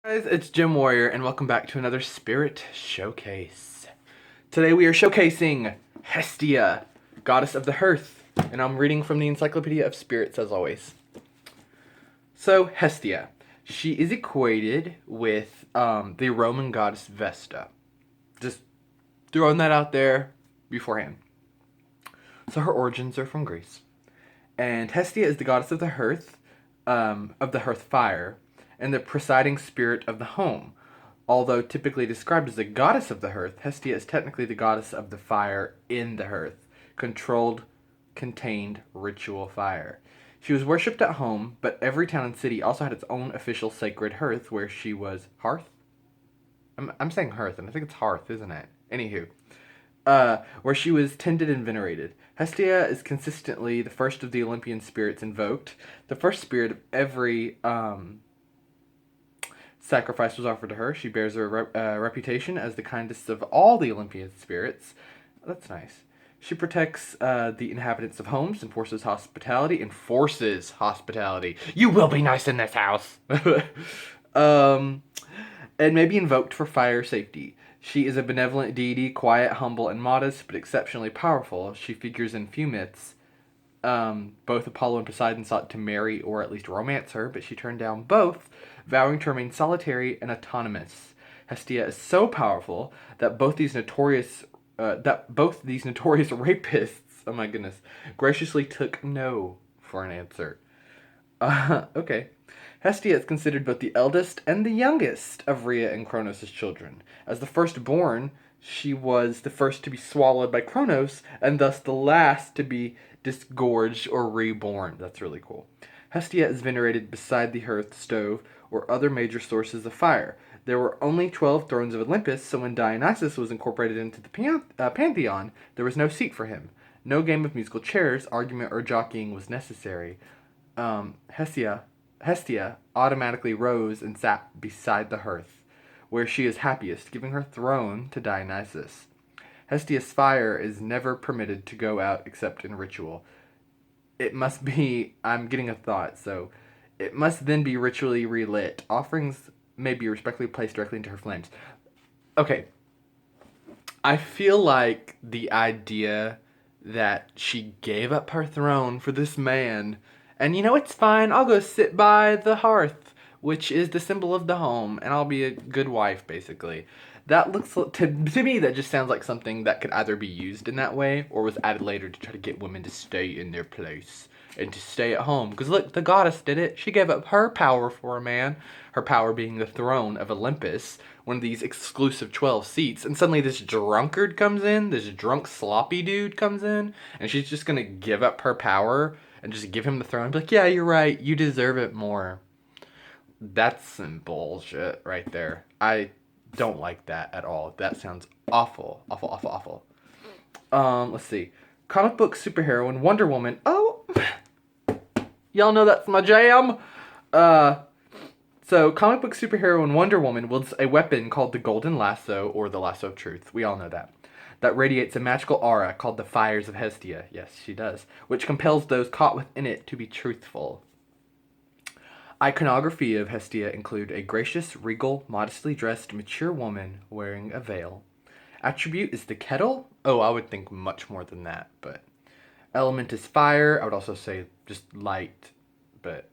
Guys, it's Jim Warrior, and welcome back to another Spirit Showcase. Today we are showcasing Hestia, goddess of the hearth, and I'm reading from the Encyclopedia of Spirits as always. So, Hestia. She is equated with the Roman goddess Vesta. Just throwing that out there beforehand. So her origins are from Greece. And Hestia is the goddess of the hearth fire, and the presiding spirit of the home. Although typically described as the goddess of the hearth, Hestia is technically the goddess of the fire in the hearth, controlled, contained ritual fire. She was worshipped at home, but every town and city also had its own official sacred hearth where she was hearth. I'm saying hearth, and I think it's hearth, isn't it? Anywho, where she was tended and venerated. Hestia is consistently the first of the Olympian spirits invoked. The first spirit of every sacrifice was offered to her. She bears a reputation as the kindest of all the Olympian spirits. That's nice. She protects the inhabitants of homes, enforces hospitality. Enforces hospitality. You will be nice in this house. um, and may be invoked for fire safety. She is a benevolent deity, quiet, humble, and modest, but exceptionally powerful. She figures in few myths. Both Apollo and Poseidon sought to marry or at least romance her, but she turned down both, vowing to remain solitary and autonomous. Hestia is so powerful that both these notorious rapists, oh my goodness, graciously took no for an answer. Okay. Hestia is considered both the eldest and the youngest of Rhea and Kronos' children. As the firstborn, she was the first to be swallowed by Kronos, and thus the last to be disgorged or reborn. That's really cool. Hestia is venerated beside the hearth stove or other major sources of fire. There were only 12 thrones of Olympus, so when Dionysus was incorporated into the pantheon, there was no seat for him. No game of musical chairs, argument, or jockeying was necessary. Hestia automatically rose and sat beside the hearth, where she is happiest, giving her throne to Dionysus. Hestia's fire is never permitted to go out except in ritual. It must be, I'm getting a thought, so it must then be ritually relit. Offerings may be respectfully placed directly into her flames. Okay, I feel like the idea that she gave up her throne for this man, and it's fine, I'll go sit by the hearth, which is the symbol of the home, and I'll be a good wife, basically. That looks, to me, that just sounds like something that could either be used in that way, or was added later to try to get women to stay in their place and to stay at home. Because look, the goddess did it. She gave up her power for a man, her power being the throne of Olympus, one of these exclusive 12 seats, and suddenly this drunkard comes in, this drunk sloppy dude comes in, and she's just gonna give up her power and just give him the throne and be like, yeah, you're right, you deserve it more. That's some bullshit right there. I don't like that at all. That sounds awful. Awful, awful, awful. Let's see. Comic book superheroine Wonder Woman. Oh, y'all know that's my jam. Uh, so, comic book superhero and Wonder Woman wields a weapon called the Golden Lasso, or the Lasso of Truth. We all know that. That radiates a magical aura called the Fires of Hestia. Yes, she does. Which compels those caught within it to be truthful. Iconography of Hestia include a gracious, regal, modestly dressed, mature woman wearing a veil. Attribute is the kettle. Oh, I would think much more than that, but element is fire. I would also say just light, but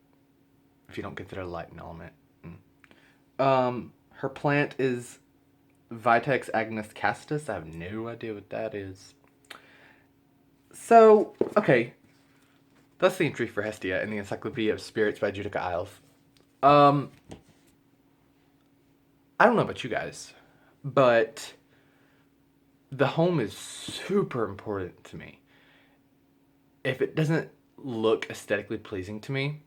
if you don't consider light an element. Her plant is Vitex agnes castus. I have no idea what that is. So, okay. That's the entry for Hestia in the Encyclopedia of Spirits by Judika Isles. I don't know about you guys, but the home is super important to me. If it doesn't look aesthetically pleasing to me,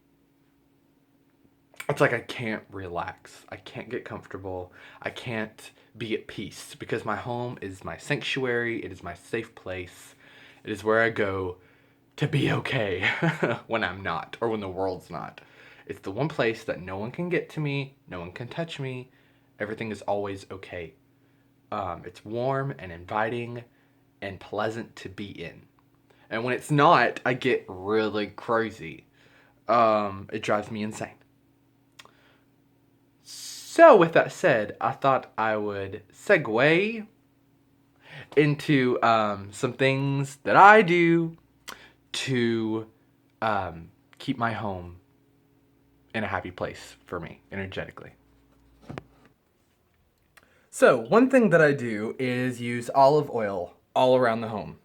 it's like I can't relax. I can't get comfortable. I can't be at peace because my home is my sanctuary. It is my safe place. It is where I go to be okay when I'm not or when the world's not. It's the one place that no one can get to me, no one can touch me. Everything is always okay. It's warm and inviting and pleasant to be in. And when it's not, I get really crazy. It drives me insane. So, with that said, I thought I would segue into some things that I do to keep my home in a happy place for me, energetically. So, one thing that I do is use olive oil all around the home.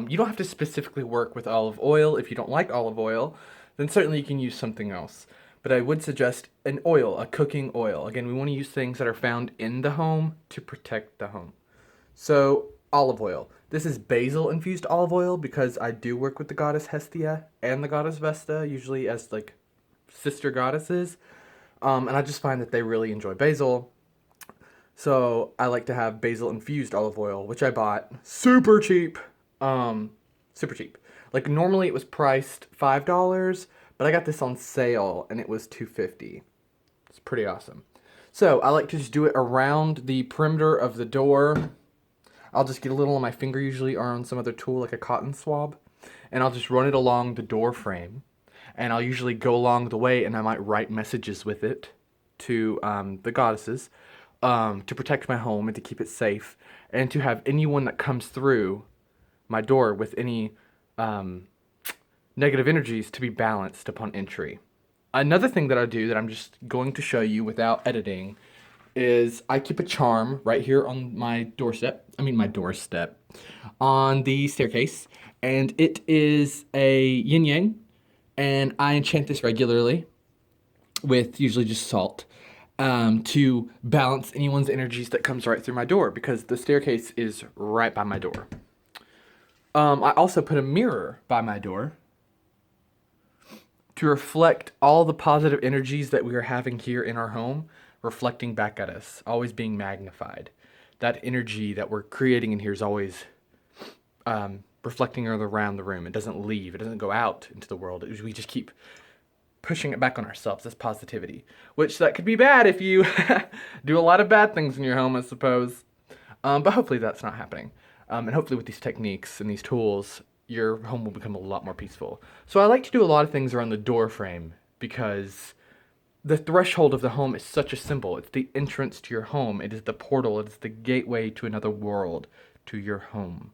You don't have to specifically work with olive oil. If you don't like olive oil, then certainly you can use something else. But I would suggest an oil, a cooking oil. Again, we want to use things that are found in the home to protect the home. So, olive oil. This is basil infused olive oil because I do work with the goddess Hestia and the goddess Vesta, usually as like sister goddesses. And I just find that they really enjoy basil. So I like to have basil infused olive oil, which I bought super cheap. Super cheap. Like normally it was priced $5, but I got this on sale and it was $2.50. It's pretty awesome. So I like to just do it around the perimeter of the door. I'll just get a little on my finger usually or on some other tool like a cotton swab, and I'll just run it along the door frame. And I'll usually go along the way and I might write messages with it to the goddesses to protect my home and to keep it safe and to have anyone that comes through my door with any negative energies to be balanced upon entry. Another thing that I do that I'm just going to show you without editing is I keep a charm right here on my doorstep. My doorstep on the staircase, and it is a yin yang, and I enchant this regularly with usually just salt to balance anyone's energies that comes right through my door because the staircase is right by my door. I also put a mirror by my door to reflect all the positive energies that we are having here in our home, reflecting back at us, always being magnified. That energy that we're creating in here is always reflecting around the room. It doesn't leave. It doesn't go out into the world. We just keep pushing it back on ourselves. That's positivity, which that could be bad if you do a lot of bad things in your home, I suppose. But hopefully that's not happening. And hopefully with these techniques and these tools, your home will become a lot more peaceful. So I like to do a lot of things around the door frame because the threshold of the home is such a symbol. It's the entrance to your home. It is the portal. It is the gateway to another world, to your home.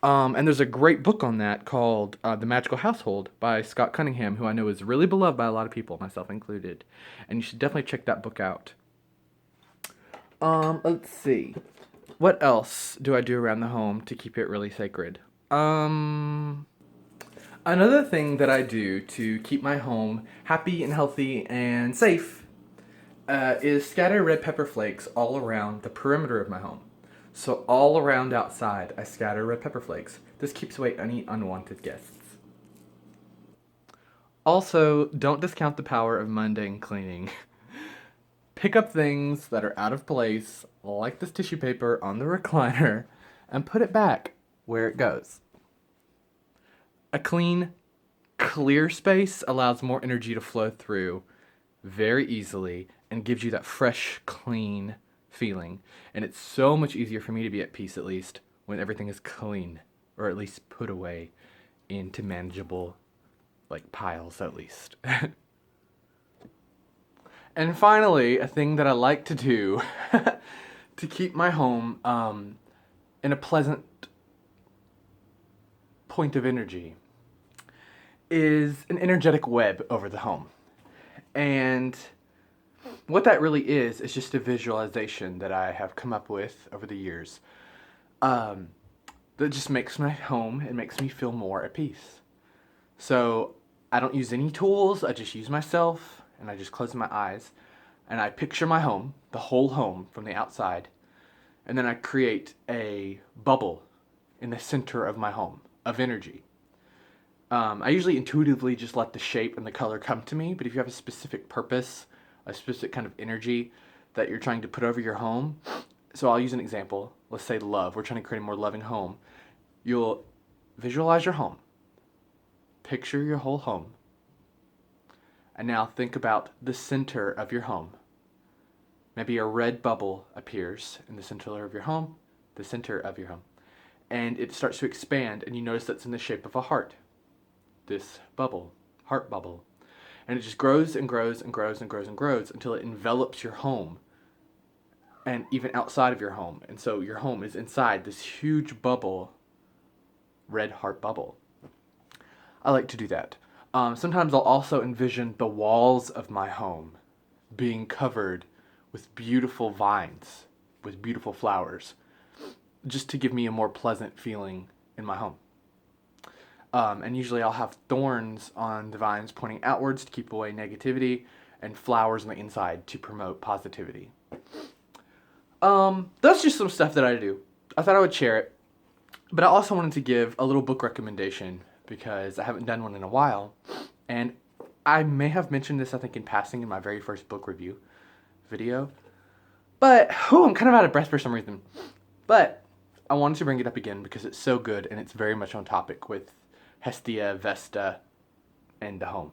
And there's a great book on that called The Magical Household by Scott Cunningham, who I know is really beloved by a lot of people, myself included. And you should definitely check that book out. Let's see. What else do I do around the home to keep it really sacred? Another thing that I do to keep my home happy and healthy and safe is scatter red pepper flakes all around the perimeter of my home. So all around outside, I scatter red pepper flakes. This keeps away any unwanted guests. Also, don't discount the power of mundane cleaning. Pick up things that are out of place, like this tissue paper on the recliner, and put it back where it goes. A clean, clear space allows more energy to flow through very easily and gives you that fresh, clean feeling. And it's so much easier for me to be at peace, at least, when everything is clean, or at least put away into manageable, piles, at least. And finally, a thing that I like to do to keep my home in a pleasant point of energy is an energetic web over the home. And what that really is just a visualization that I have come up with over the years that just makes my home, it makes me feel more at peace. So I don't use any tools, I just use myself, and I just close my eyes, and I picture my home, the whole home from the outside, and then I create a bubble in the center of my home of energy. I usually intuitively just let the shape and the color come to me, but if you have a specific purpose, a specific kind of energy that you're trying to put over your home, so I'll use an example. Let's say love. We're trying to create a more loving home. You'll visualize your home. Picture your whole home. And now think about the center of your home. Maybe a red bubble appears in the center of your home, the center of your home. And it starts to expand, and you notice that's in the shape of a heart. This bubble, heart bubble. And it just grows and grows and grows and grows and grows until it envelops your home and even outside of your home. And so your home is inside this huge bubble, red heart bubble. I like to do that. Sometimes I'll also envision the walls of my home being covered with beautiful vines, with beautiful flowers, just to give me a more pleasant feeling in my home. And usually I'll have thorns on the vines pointing outwards to keep away negativity, and flowers on the inside to promote positivity. That's just some stuff that I do. I thought I would share it. But I also wanted to give a little book recommendation because I haven't done one in a while. And I may have mentioned this, I think, in passing in my very first book review video. But, I'm kind of out of breath for some reason. But I wanted to bring it up again because it's so good and it's very much on topic with Hestia, Vesta, and the home.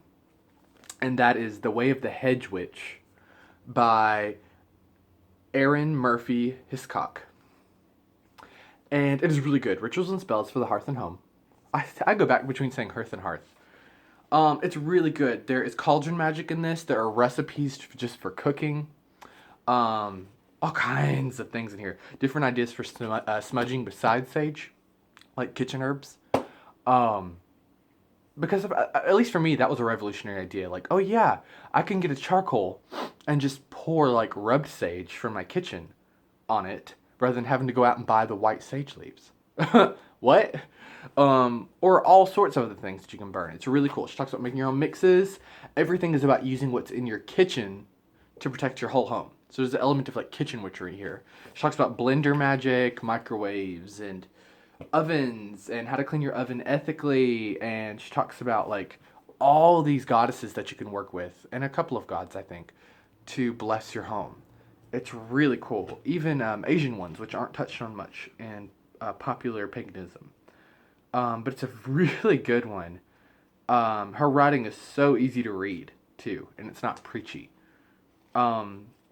And that is The Way of the Hedge Witch by Erin Murphy Hiscock. And it is really good. Rituals and Spells for the Hearth and Home. I go back between saying hearth and hearth. It's really good. There is cauldron magic in this. There are recipes just for cooking. All kinds of things in here. Different ideas for smudging besides sage, like kitchen herbs. Because at least for me, that was a revolutionary idea. Like, oh yeah, I can get a charcoal and just pour like rubbed sage from my kitchen on it, rather than having to go out and buy the white sage leaves. What? Or all sorts of other things that you can burn. It's really cool. She talks about making your own mixes. Everything is about using what's in your kitchen to protect your whole home. So there's an element of like kitchen witchery here. She talks about blender magic, microwaves, and ovens, and how to clean your oven ethically. And she talks about like all these goddesses that you can work with, and a couple of gods, I think, to bless your home. It's really cool. Even Asian ones, which aren't touched on much in popular paganism. But it's a really good one. Her writing is so easy to read, too, and it's not preachy.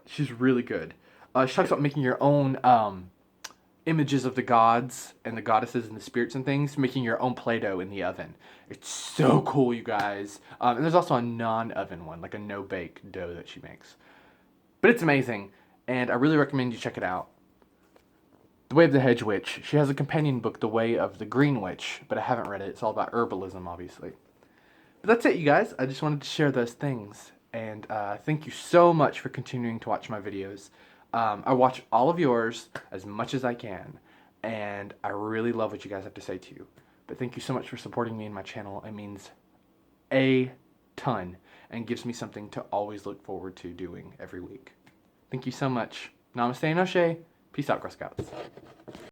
She's really good. She talks about making your own images of the gods and the goddesses and the spirits and things, making your own Play-Doh in the oven. It's so cool, you guys. And there's also a non-oven one, like a no-bake dough that she makes. But it's amazing, and I really recommend you check it out. The Way of the Hedge Witch. She has a companion book, The Way of the Green Witch, but I haven't read it. It's all about herbalism, obviously. But that's it, you guys. I just wanted to share those things. And thank you so much for continuing to watch my videos. I watch all of yours as much as I can. And I really love what you guys have to say to you. But thank you so much for supporting me and my channel. It means a ton and gives me something to always look forward to doing every week. Thank you so much. Namaste and Oshe. Peace out, Girl Scouts.